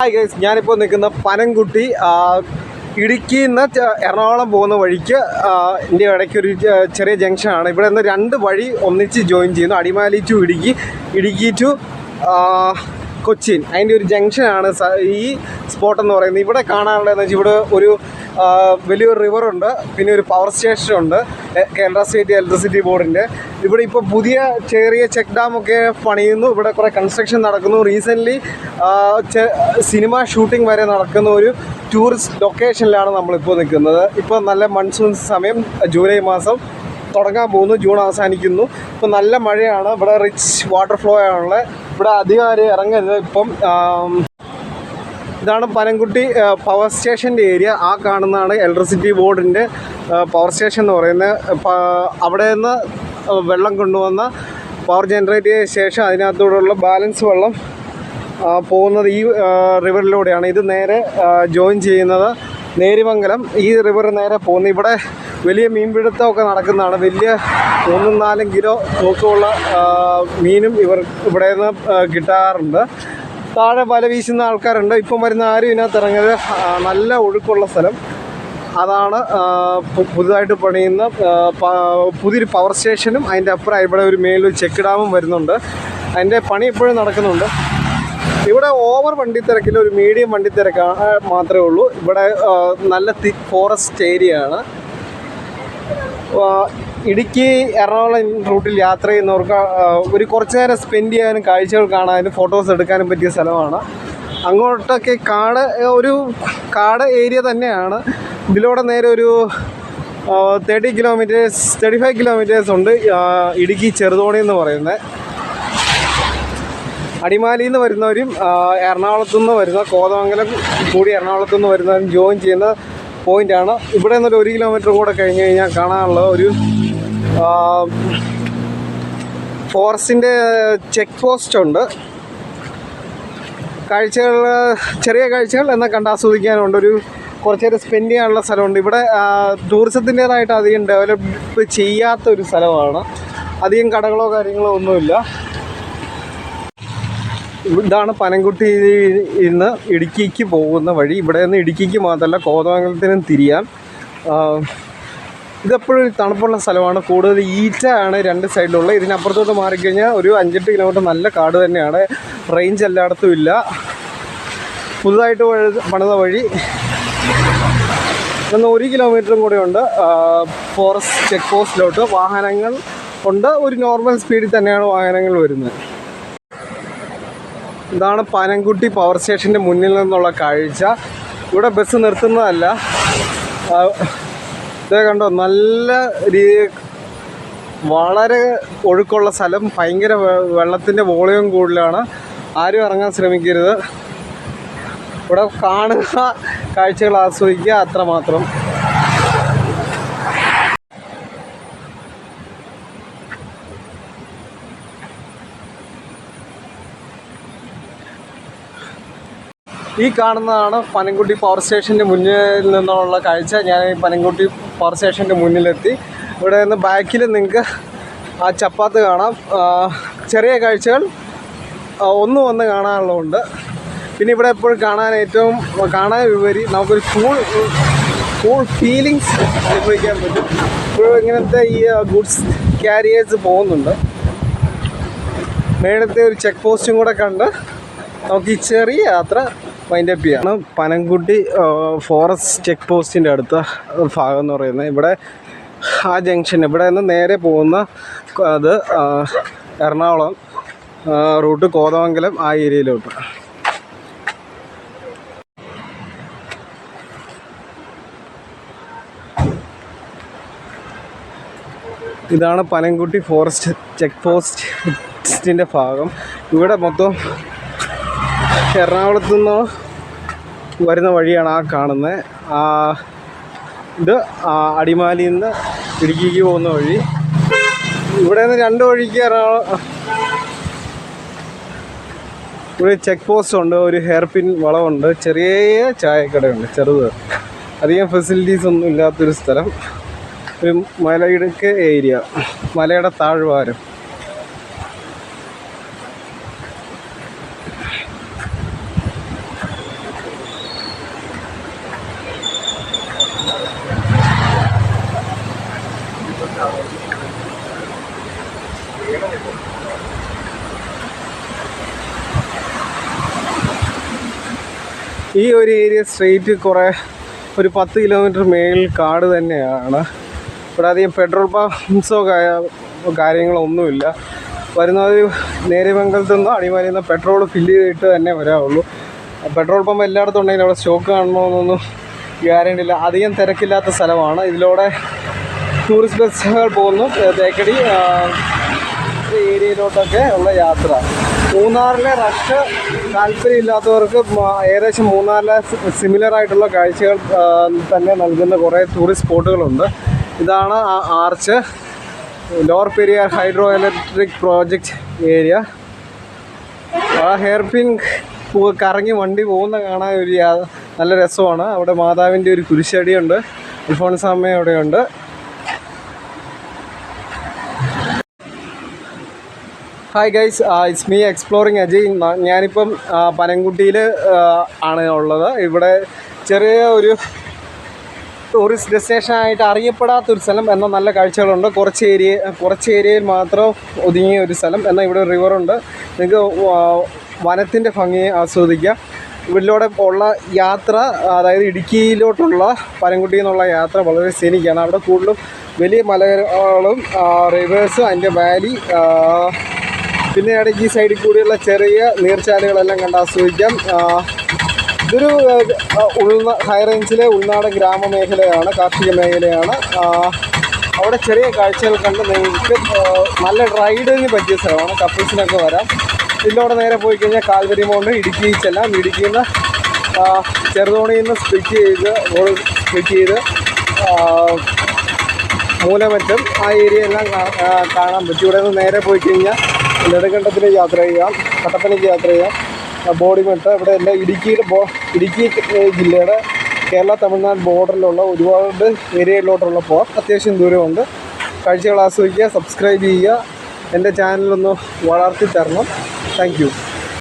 Hi guys, ഞാനിപ്പോൾ നിൽക്കുന്ന പനംകുട്ടി ഇടുക്കിയിൽ നിന്ന് എറണാകുളം പോകുന്ന വഴിക്ക് ഇതിൻ്റെ ഇടയ്ക്കൊരു ചെറിയ ജംഗ്ഷനാണ്. ഇവിടെ നിന്ന് രണ്ട് വഴി ഒന്നിച്ച് ജോയിൻ ചെയ്യുന്നു. Adimali to Idukki, Idukki to Cochin. അതിൻ്റെ ഒരു ജംഗ്ഷനാണ് ഈ സ്പോട്ടെന്ന് പറയുന്നത്. ഇവിടെ കാണാനുള്ളതെന്ന് വെച്ചാൽ ഇവിടെ ഒരു വലിയൊരു റിവറുണ്ട്, പിന്നെ ഒരു പവർ സ്റ്റേഷനുണ്ട്, കേരള സ്റ്റേറ്റ് ഇലക്ട്രിസിറ്റി ബോർഡിൻ്റെ. ഇവിടെ ഇപ്പോൾ പുതിയ ചെറിയ ചെക്ക് ഡാമൊക്കെ പണിയുന്നു. ഇവിടെ കുറേ കൺസ്ട്രക്ഷൻ നടക്കുന്നു. റീസെൻ്റ്ലി സിനിമ ഷൂട്ടിംഗ് വരെ നടക്കുന്ന ഒരു ടൂറിസ്റ്റ് ലൊക്കേഷനിലാണ് നമ്മളിപ്പോൾ നിൽക്കുന്നത്. ഇപ്പോൾ നല്ല മൺസൂൺ സമയം, ജൂലൈ മാസം തുടങ്ങാൻ പോകുന്നു, ജൂൺ അവസാനിക്കുന്നു. ഇപ്പോൾ നല്ല മഴയാണ്. ഇവിടെ റിച്ച് വാട്ടർ ഫ്ലോ ആണുള്ളത്. ഇവിടെ അധികം ആരും ഇറങ്ങരുത്. ഇപ്പം ഇതാണ് പനംകുട്ടി പവർ സ്റ്റേഷൻ്റെ ഏരിയ. ആ കാണുന്നതാണ് ഇലക്ട്രിസിറ്റി ബോർഡിൻ്റെ പവർ സ്റ്റേഷൻ എന്ന് പറയുന്നത്. അവിടെ നിന്ന് വെള്ളം കൊണ്ടുവന്ന പവർ ജനറേറ്റ് ചെയ്ത ശേഷം അതിനകത്തൂടെയുള്ള ബാലൻസ് വെള്ളം പോകുന്നത് ഈ റിവറിലൂടെയാണ്. ഇത് നേരെ ജോയിൻ ചെയ്യുന്നത് നേരിമംഗലം. ഈ റിവർ നേരെ പോകുന്നത്. ഇവിടെ വലിയ മീൻപിടുത്തമൊക്കെ നടക്കുന്നതാണ്. വലിയ 3-4 കിലോ തൂക്കമുള്ള മീനും ഇവിടെ നിന്ന് കിട്ടാറുണ്ട്. താഴെ വല വീശുന്ന ആൾക്കാരുണ്ട്. ഇപ്പം വരുന്ന ആരും ഇതിനകത്ത് ഇറങ്ങരുത്. നല്ല ഒഴുക്കുള്ള സ്ഥലം. അതാണ് പുതുതായിട്ട് പണിയുന്ന പുതിയൊരു പവർ സ്റ്റേഷനും അതിൻ്റെ അപ്പുറം ഇവിടെ ഒരു മേലൊരു ചെക്ക് ഡാമും വരുന്നുണ്ട്. അതിൻ്റെ പണി ഇപ്പോഴും നടക്കുന്നുണ്ട്. ഇവിടെ ഓവർ വണ്ടിത്തിരക്കില്ല, ഒരു മീഡിയം വണ്ടിത്തിരക്കാണ് മാത്രമേ ഉള്ളൂ. ഇവിടെ നല്ല തിക്ക് ഫോറസ്റ്റ് ഏരിയയാണ്. ഇടുക്കി എറണാകുളം റൂട്ടിൽ യാത്ര ചെയ്യുന്നവർക്ക് ഒരു കുറച്ച് നേരം സ്പെൻഡ് ചെയ്യാനും കാഴ്ചകൾ കാണാനും ഫോട്ടോസ് എടുക്കാനും പറ്റിയ സ്ഥലമാണ്. അങ്ങോട്ടൊക്കെ ഒരു കാട് ഏരിയ തന്നെയാണ്. ഇതിലൂടെ നേരെ ഒരു 35 കിലോമീറ്റേഴ്സ് ഉണ്ട് ഇടുക്കി ചെറുതോണി എന്ന് പറയുന്നത്. അടിമാലിയിൽ നിന്ന് വരുന്നവരും എറണാകുളത്തുനിന്ന് വരുന്ന കോതമംഗലം കൂടി എറണാകുളത്തുനിന്ന് വരുന്നവരും ജോയിൻ ചെയ്യുന്ന പോയിൻ്റാണ്. ഇവിടെ നിന്നൊരു 1 കിലോമീറ്റർ കൂടെ കഴിഞ്ഞ് കഴിഞ്ഞാൽ കാണാനുള്ള ഒരു ഫോറസ്റ്റിൻ്റെ ചെക്ക് പോസ്റ്റ് ഉണ്ട്. കാഴ്ചകൾ, ചെറിയ കാഴ്ചകൾ എന്നാൽ കണ്ടാസ്വദിക്കാനുണ്ട്. ഒരു കുറച്ച് നേരം സ്പെൻഡ് ചെയ്യാനുള്ള സ്ഥലമുണ്ട്. ഇവിടെ ടൂറിസത്തിൻ്റേതായിട്ട് അധികം ഡെവലപ്പ് ചെയ്യാത്തൊരു സ്ഥലമാണ്. അധികം കടകളോ കാര്യങ്ങളോ ഒന്നുമില്ല. ഇതാണ് പനംകുട്ടിയിൽ നിന്ന് ഇടുക്കിക്ക് പോകുന്ന വഴി. ഇവിടെ നിന്ന് ഇടുക്കിക്ക് മാത്രമല്ല കോതമംഗലത്തിനും തിരിയാം. ഇതെപ്പോഴും തണുപ്പുള്ള സ്ഥലമാണ്. കൂടുതൽ ഈറ്റയാണ് രണ്ട് സൈഡിലുള്ള. ഇതിനപ്പുറത്തോട്ട് മാറിക്കഴിഞ്ഞാൽ ഒരു 5-8 കിലോമീറ്റർ നല്ല കാട് തന്നെയാണ്. റേഞ്ച് എല്ലായിടത്തും ഇല്ല. പുതുതായിട്ട് പണിത വഴി ഇന്ന് 1 കിലോമീറ്ററും കൂടെ ഉണ്ട് ഫോറസ്റ്റ് ചെക്ക് പോസ്റ്റിലോട്ട്. വാഹനങ്ങൾ ഉണ്ട്. ഒരു നോർമൽ സ്പീഡിൽ തന്നെയാണ് വാഹനങ്ങൾ വരുന്നത്. ഇതാണ് പനംകുട്ടി പവർ സ്റ്റേഷൻ്റെ മുന്നിൽ നിന്നുള്ള കാഴ്ച. ഇവിടെ ബസ് നിർത്തുന്നതല്ല. ഇതേ കണ്ടോ, നല്ല വളരെ ഒഴുക്കുള്ള സ്ഥലം. ഭയങ്കര വെള്ളത്തിൻ്റെ വോളിയം കൂടുതലാണ്. ആരും ഇറങ്ങാൻ ശ്രമിക്കരുത്. ഇവിടെ കാണുക, കാഴ്ചകൾ ആസ്വദിക്കുക, അത്രമാത്രം. ഈ കാണുന്നതാണ് പനംകുട്ടി പവർ സ്റ്റേഷൻ്റെ മുന്നിൽ നിന്നുള്ള കാഴ്ച. ഞാൻ ഈ പനംകുട്ടി പവർ സ്റ്റേഷൻ്റെ മുന്നിലെത്തി. ഇവിടെ നിന്ന് ബാക്കിൽ നിങ്ങൾക്ക് ആ ചപ്പാത്ത് കാണാം. ചെറിയ കാഴ്ചകൾ ഒന്ന് വന്ന് കാണാനുള്ളതുണ്ട്. പിന്നെ ഇവിടെ എപ്പോഴും കാണാൻ ഉപരി നമുക്കൊരു കൂൾ ഫീലിങ്സ് അനുഭവിക്കാൻ പറ്റും. ഇപ്പോഴും ഇങ്ങനത്തെ ഈ ഗുഡ്സ് ക്യാരിയേഴ്സ് പോകുന്നുണ്ട്. മേളത്തെ ഒരു ചെക്ക് പോസ്റ്റും കൂടെ കണ്ട് നമുക്ക് ഈ ചെറിയ യാത്ര വൈൻഡപ്പ് ചെയ്യാണ്. പനംകുട്ടി ഫോറസ്റ്റ് ചെക്ക് പോസ്റ്റിൻ്റെ അടുത്ത ഭാഗം എന്ന് പറയുന്നത്. ഇവിടെ ആ ജംഗ്ഷൻ, ഇവിടെ നിന്ന് നേരെ പോകുന്ന അത് എറണാകുളം റൂട്ട് കോതമംഗലം ആ ഏരിയയിലോട്ട്. ഇതാണ് പനംകുട്ടി ഫോറസ്റ്റ് ചെക്ക് പോസ്റ്റിൻ്റെ ഭാഗം. ഇവിടെ മൊത്തം എറണാകുളത്തു നിന്ന് വരുന്ന വഴിയാണ് ആ കാണുന്നത്. ഇത് അടിമാലിയിൽ നിന്ന് ഇടുക്കിക്ക് പോകുന്ന വഴി. ഇവിടെ നിന്ന് 2 വഴിക്ക് ഇവിടെ ചെക്ക് പോസ്റ്റ് ഉണ്ട്, ഒരു ഹെയർ പിൻ വളവുണ്ട്, ചെറിയ ചായക്കടയുണ്ട്, ചെറുത്. അധികം ഫെസിലിറ്റീസ് ഒന്നും ഇല്ലാത്തൊരു സ്ഥലം. ഒരു മലയിടുക്ക് ഏരിയ, മലയുടെ താഴ്വാരം. ഈ ഒരു ഏരിയ സ്ട്രെയിറ്റ് കുറേ ഒരു 10 കിലോമീറ്റർ മേളിൽ കാട് തന്നെയാണ്. ഇവിടെ അധികം പെട്രോൾ പമ്പ്സോ കാര്യങ്ങളോ ഒന്നുമില്ല. വരുന്നത് നേര്യമംഗലത്തു നിന്നോ അടിമാലിയിൽ നിന്ന് പെട്രോൾ ഫില്ല് ചെയ്തിട്ട് തന്നെ വരാവുള്ളൂ. പെട്രോൾ പമ്പ് എല്ലായിടത്തും ഉണ്ടെങ്കിൽ അവിടെ സ്റ്റോക്ക് കാണണമെന്നൊന്നും ഗ്യാരണ്ടി ഇല്ല. അധികം തിരക്കില്ലാത്ത സ്ഥലമാണ്. ഇതിലൂടെ ടൂറിസ്റ്റ് ബസ്സുകൾ പോകുന്നു. തേക്കടി ഏരിയയിലോട്ടൊക്കെ ഉള്ള യാത്ര. മൂന്നാറിലെ റഷ് താല്പര്യമില്ലാത്തവർക്ക് ഏകദേശം മൂന്നാറിലെ സിമിലർ ആയിട്ടുള്ള കാഴ്ചകൾ തന്നെ നൽകുന്ന കുറേ ടൂറിസ്റ്റ് സ്പോട്ടുകളുണ്ട്. ഇതാണ് ആ arch, lower Periyar hydro electric project area. ആ ഹെയർ പിൻ കറങ്ങി വണ്ടി പോകുന്ന കാണാൻ ഒരു നല്ല രസമാണ്. അവിടെ മാതാവിൻ്റെ ഒരു കുരിശടിയുണ്ട്. അൽഫോൺസാമ്മ അവിടെയുണ്ട്. Hi guys, it's me exploring Ajay. ഞാനിപ്പം പനംകുട്ടിയിൽ ആണ് ഉള്ളത്. ഇവിടെ ചെറിയ ഒരു ടൂറിസ്റ്റ് ഡെസ്റ്റിനേഷനായിട്ട് അറിയപ്പെടാത്തൊരു സ്ഥലം, എന്നാൽ നല്ല കാഴ്ചകളുണ്ട്. കുറച്ച് ഏരിയയിൽ മാത്രം ഒതുങ്ങിയ ഒരു സ്ഥലം. എന്നാൽ ഇവിടെ ഒരു റിവറുണ്ട്. നിങ്ങൾക്ക് വനത്തിൻ്റെ ഭംഗിയെ ആസ്വദിക്കാം. ഇതിലൂടെ ഉള്ള യാത്ര, അതായത് ഇടുക്കിയിലോട്ടുള്ള പനംകുട്ടിയിൽ നിന്നുള്ള യാത്ര വളരെ സീനിക്കാണ്. അവിടെ കൂടുതലും വലിയ മലകളും റിവേഴ്സും അതിൻ്റെ വാലി, പിന്നെ ഇടയ്ക്ക് ഈ സൈഡിൽ കൂടിയുള്ള ചെറിയ നീർച്ചാലുകളെല്ലാം കണ്ട് ആസ്വദിക്കാം. ഇതൊരു ഹൈ റേഞ്ചിലെ ഉൾനാടൻ ഗ്രാമമേഖലയാണ്, കാർഷിക മേഖലയാണ്. അവിടെ ചെറിയ കാഴ്ചകൾ കണ്ട് നിങ്ങൾക്ക് നല്ല റൈഡിന് പറ്റിയ സ്ഥലമാണ്. കപ്പിൾസിനൊക്കെ വരാം. ഇതിലൂടെ നേരെ പോയി കഴിഞ്ഞാൽ കാൽവരി മൗണ്ട്, ഇടുക്കി ചെല്ലാം. ഇടുക്കിയിൽ നിന്ന് ചെറുതോണിയിൽ നിന്ന് സ്പ്ലിറ്റ് ചെയ്ത് മൂലമറ്റം ആ ഏരിയ എല്ലാം കാണാൻ പറ്റും. ഇവിടെ നിന്ന് നേരെ പോയി കഴിഞ്ഞാൽ നെടുങ്കണ്ടത്തിന് യാത്ര ചെയ്യാം, കട്ടപ്പനയ്ക്ക് യാത്ര ചെയ്യാം, ബോഡിമെട്ട്. ഇവിടെ എല്ലാം ഇടുക്കി ജില്ലയുടെ കേരള തമിഴ്നാട് ബോർഡറിലുള്ള ഒരുപാട് ഏരിയയിലോട്ടുള്ള പോകാം. അത്യാവശ്യം ദൂരമുണ്ട്. കാഴ്ചകൾ ആസ്വദിക്കുക, സബ്സ്ക്രൈബ് ചെയ്യുക, എൻ്റെ ചാനലൊന്ന് വളർത്തി തരണം. Thank you.